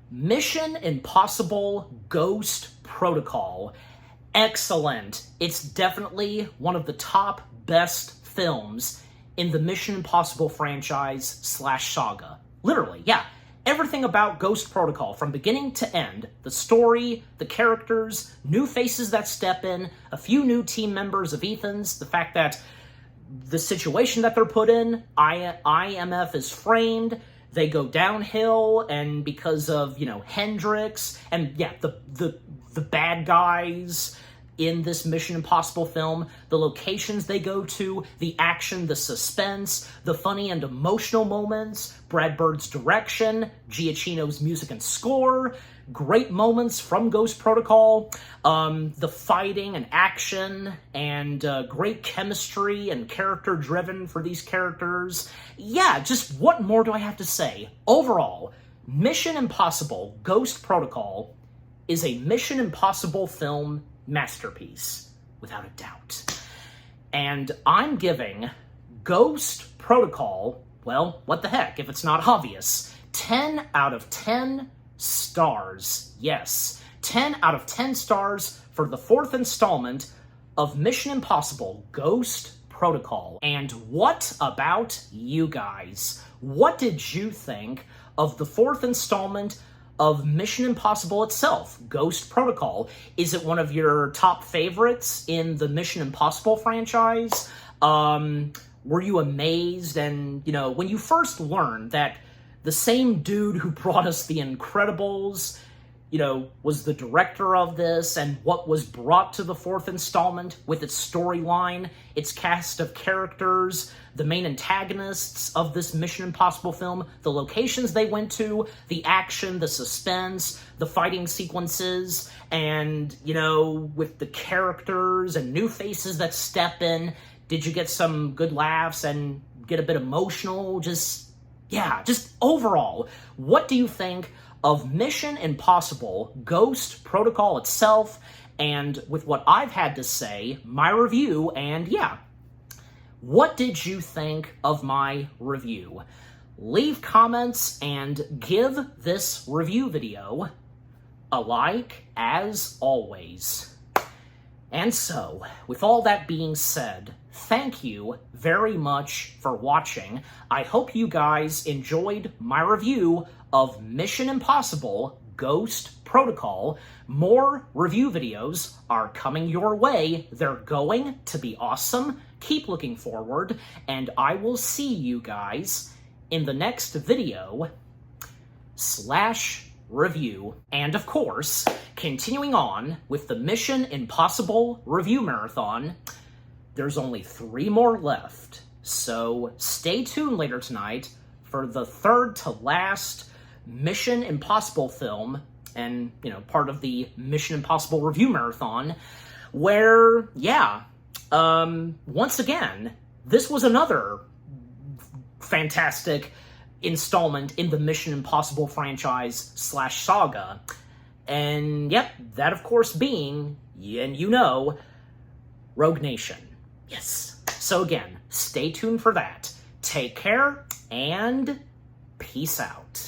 Mission Impossible Ghost Protocol, excellent. It's definitely one of the top best films in the Mission Impossible franchise / saga. Literally, yeah. Everything about Ghost Protocol, from beginning to end, the story, the characters, new faces that step in, a few new team members of Ethan's, the fact that the situation that they're put in, IMF is framed, they go downhill, and because of, you know, Hendrix, and yeah, the bad guys in this Mission Impossible film, the locations they go to, the action, the suspense, the funny and emotional moments, Brad Bird's direction, Giacchino's music and score, great moments from Ghost Protocol, the fighting and action, and great chemistry and character-driven for these characters. Yeah, just what more do I have to say? Overall, Mission Impossible Ghost Protocol is a Mission Impossible film masterpiece, without a doubt. And I'm giving Ghost Protocol, well, what the heck, if it's not obvious, 10 out of 10 stars. Yes, 10 out of 10 stars for the 4th installment of Mission Impossible Ghost Protocol. And what about you guys? What did you think of the 4th installment of Mission Impossible itself, Ghost Protocol? Is it one of your top favorites in the Mission Impossible franchise? Were you amazed? And, you know, when you first learned that the same dude who brought us The Incredibles, you know, was the director of this, and what was brought to the 4th installment with its storyline, its cast of characters, the main antagonists of this Mission Impossible film, the locations they went to, the action, the suspense, the fighting sequences, and, you know, with the characters and new faces that step in, did you get some good laughs and get a bit emotional? Just, yeah, just overall, what do you think of Mission Impossible Ghost Protocol itself, and with what I've had to say, my review, and yeah, what did you think of my review? Leave comments and give this review video a like, as always. And so, with all that being said, thank you very much for watching. I hope you guys enjoyed my review of Mission Impossible Ghost Protocol. More review videos are coming your way. They're going to be awesome. Keep looking forward, and I will see you guys in the next video / review. And of course, continuing on with the Mission Impossible review marathon, there's only 3 more left. So stay tuned later tonight for the third to last Mission Impossible film and, part of the Mission Impossible review marathon, where, once again, this was another fantastic installment in the Mission Impossible franchise / saga. And, that of course being, Rogue Nation. Yes. So again, stay tuned for that. Take care, and peace out.